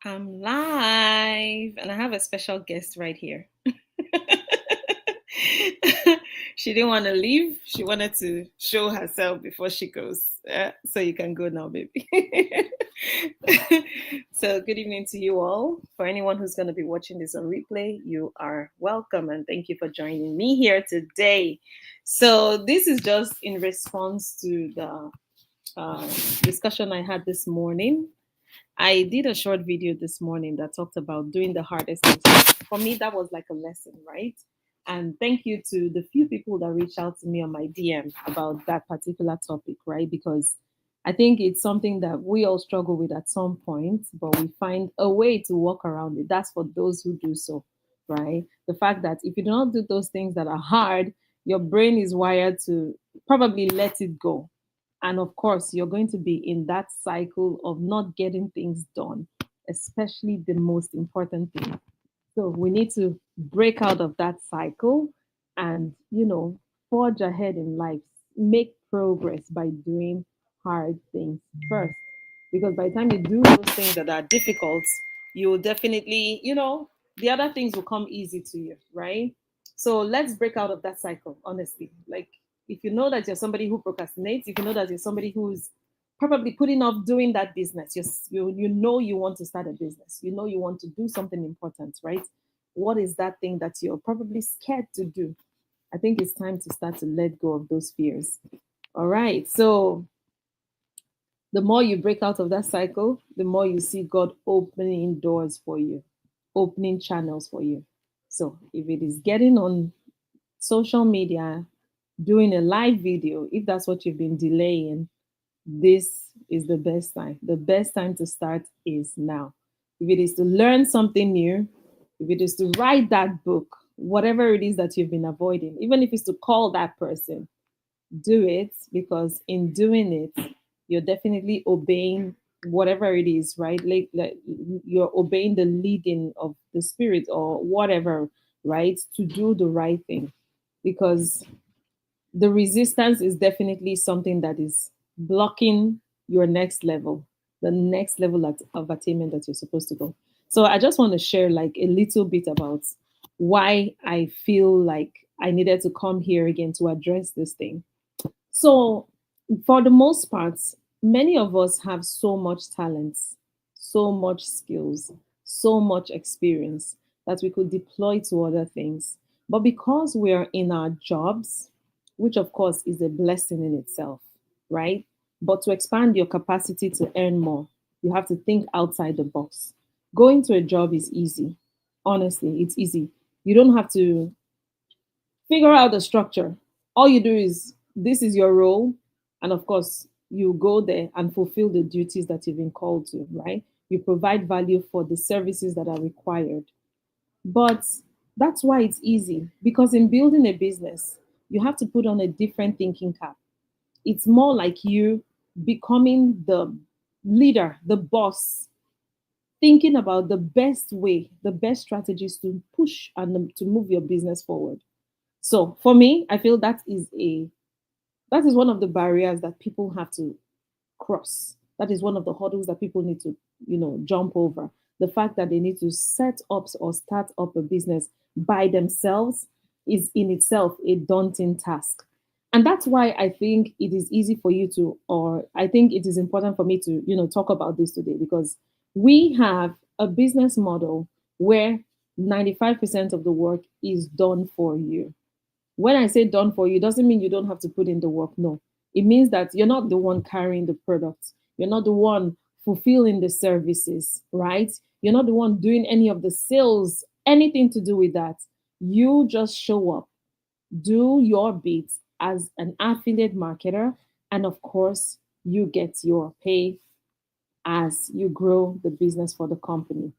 I'm live and I have a special guest right here. She didn't want to leave. She wanted to show herself before she goes. So you can go now, baby. So, good evening to you all. For anyone who's going to be watching this on replay, you are welcome and thank you for joining me here today. So, this is just in response to the discussion I had this morning. I did a short video this morning that talked about doing the hardest things. For me, that was like a lesson, right? And thank you to the few people that reached out to me on my DM about that particular topic, right? Because I think it's something that we all struggle with at some point, but we find a way to work around it. That's for those who do so, right? The fact that if you do not do those things that are hard, your brain is wired to probably let it go, and of course, you're going to be in that cycle of not getting things done, especially the most important thing. So we need to break out of that cycle and, forge ahead in life, make progress by doing hard things first. Because by the time you do those things that are difficult, you will definitely, the other things will come easy to you, right? So let's break out of that cycle, honestly. Like, if you know that you're somebody who procrastinates, if you know that you're somebody who's probably putting off doing that business, you know you want to start a business, you know you want to do something important, right? What is that thing that you're probably scared to do? I think it's time to start to let go of those fears. All right. So the more you break out of that cycle, the more you see God opening doors for you, opening channels for you. So if it is getting on social media, doing a live video, if that's what you've been delaying, this is the best time. The best time to start is now. If it is to learn something new, if it is to write that book, whatever it is that you've been avoiding, even if it's to call that person, do it, because in doing it, you're definitely obeying whatever it is, right? Like you're obeying the leading of the spirit or whatever, right? To do the right thing. Because the resistance is definitely something that is blocking your next level, the next level of attainment that you're supposed to go. So I just want to share like a little bit about why I feel like I needed to come here again to address this thing. So, for the most part, many of us have so much talents, so much skills, so much experience that we could deploy to other things. But because we are in our jobs, which of course is a blessing in itself, right? But to expand your capacity to earn more, you have to think outside the box. Going to a job is easy. Honestly, it's easy. You don't have to figure out the structure. All you do is this is your role, and of course, you go there and fulfill the duties that you've been called to, right? You provide value for the services that are required. But that's why it's easy, because in building a business, you have to put on a different thinking cap. It's more like you becoming the leader, the boss, thinking about the best way, the best strategies to push and to move your business forward. So for me, I feel that is one of the barriers that people have to cross. That is one of the hurdles that people need to, jump over. The fact that they need to set up or start up a business by themselves is in itself a daunting task. And that's why I think it is easy for you to, or I think it is important for me to, talk about this today, because we have a business model where 95% of the work is done for you. When I say done for you, doesn't mean you don't have to put in the work. No, it means that you're not the one carrying the product. You're not the one fulfilling the services, right? You're not the one doing any of the sales, anything to do with that. You just show up, do your bit as an affiliate marketer, and of course, you get your pay as you grow the business for the company.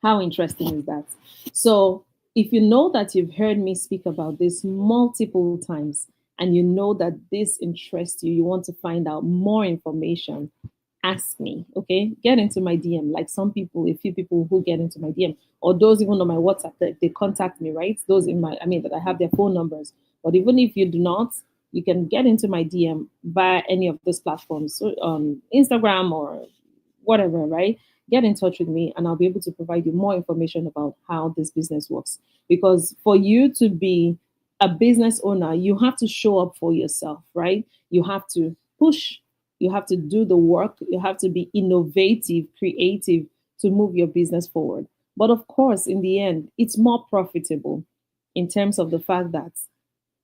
How interesting is that? So, if you know that you've heard me speak about this multiple times and you know that this interests you, you want to find out more information, ask me, okay? Get into my DM. Like some people, a few people who get into my DM, or those even on my WhatsApp, that they contact me, right? Those in my, I mean, that I have their phone numbers. But even if you do not, you can get into my DM via any of those platforms, so on Instagram or whatever, right? Get in touch with me and I'll be able to provide you more information about how this business works. Because for you to be a business owner, you have to show up for yourself, right? You have to push, you have to do the work, you have to be innovative, creative to move your business forward. But of course, in the end, it's more profitable in terms of the fact that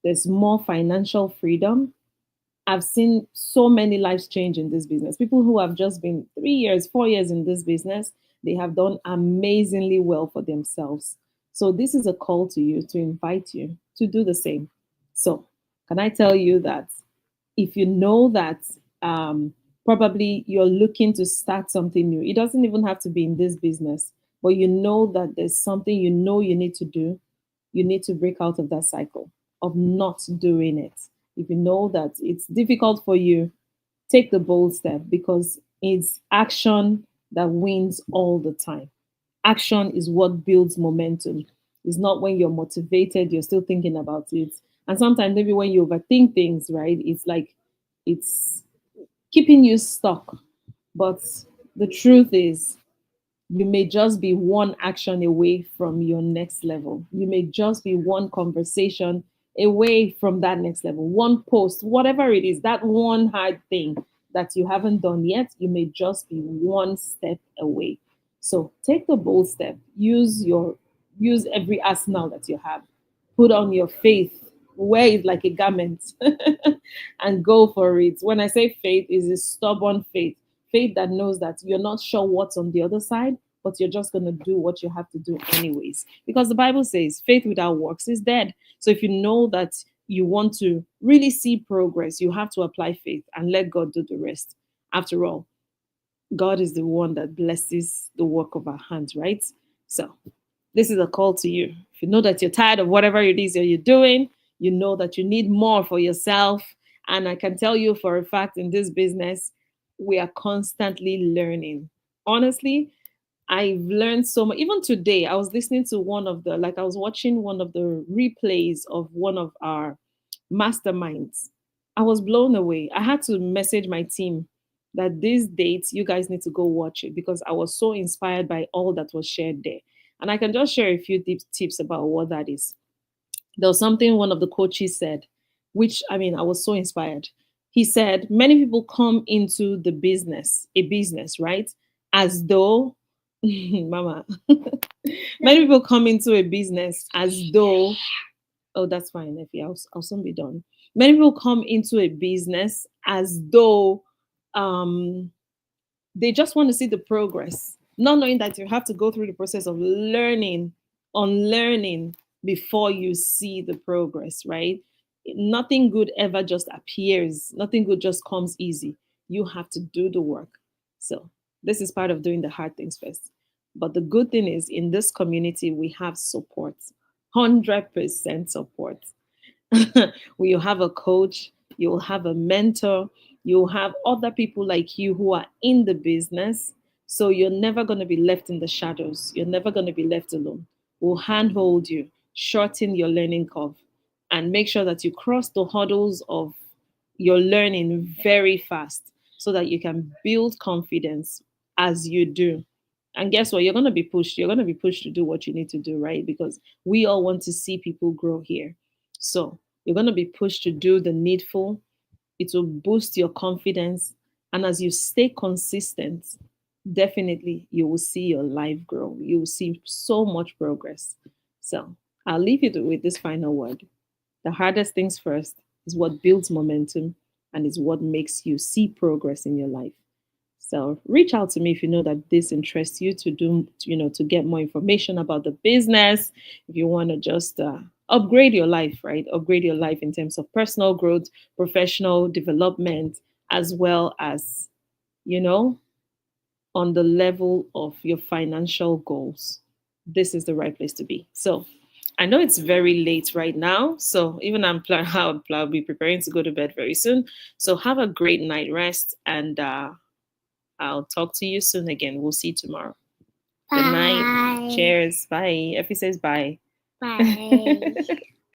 there's more financial freedom. I've seen so many lives change in this business. People who have just been 3 years, 4 years in this business, they have done amazingly well for themselves. So, this is a call to you to invite you to do the same. So, can I tell you that if you know that probably you're looking to start something new, it doesn't even have to be in this business, but you know that there's something you know you need to do, you need to break out of that cycle of not doing it. If you know that it's difficult for you, take the bold step because it's action that wins all the time. Action is what builds momentum. It's not when you're motivated, you're still thinking about it. And sometimes maybe when you overthink things, right? It's like it's keeping you stuck. But the truth is, you may just be one action away from your next level. You may just be one conversation away from that next level, one post, whatever it is, that one hard thing that you haven't done yet, you may just be one step away. So take the bold step. Use every arsenal that you have. Put on your faith, wear it like a garment, and go for it. When I say faith, is a stubborn faith, faith that knows that you're not sure what's on the other side, but you're just going to do what you have to do anyways. Because the Bible says faith without works is dead. So if you know that you want to really see progress, you have to apply faith and let God do the rest. After all, God is the one that blesses the work of our hands, right? So this is a call to you. If you know that you're tired of whatever it is that you're doing, you know that you need more for yourself. And I can tell you for a fact in this business, we are constantly learning. Honestly, I've learned so much. Even today, I was listening to I was watching one of the replays of one of our masterminds. I was blown away. I had to message my team that these dates, you guys need to go watch it because I was so inspired by all that was shared there. And I can just share a few tips about what that is. There was something one of the coaches said, which I mean, I was so inspired. He said, many people come into a business, right? As though, mama, many people come into a business as though, oh, that's fine, Effie, I'll soon be done. Many people come into a business as though um, they just want to see the progress, not knowing that you have to go through the process of learning, unlearning before you see the progress, right? Nothing good ever just appears, nothing good just comes easy. You have to do the work. So, this is part of doing the hard things first. But the good thing is, in this community, we have support, 100% support. You'll have a coach, you'll have a mentor, you'll have other people like you who are in the business. So you're never going to be left in the shadows. You're never going to be left alone. We'll handhold you, shorten your learning curve, and make sure that you cross the hurdles of your learning very fast so that you can build confidence as you do. And guess what? You're going to be pushed. You're going to be pushed to do what you need to do, right? Because we all want to see people grow here. So you're going to be pushed to do the needful. It will boost your confidence. And as you stay consistent, definitely you will see your life grow. You will see so much progress. So I'll leave you with this final word. The hardest things first is what builds momentum and is what makes you see progress in your life. So reach out to me if you know that this interests you to do, to get more information about the business. If you want to just upgrade your life, right? Upgrade your life in terms of personal growth, professional development, as well as, you know, on the level of your financial goals. This is the right place to be. So I know it's very late right now. So even I'll be preparing to go to bed very soon. So have a great night rest and I'll talk to you soon again. We'll see you tomorrow. Good night. Bye. Cheers. Bye. Effie says bye. Bye.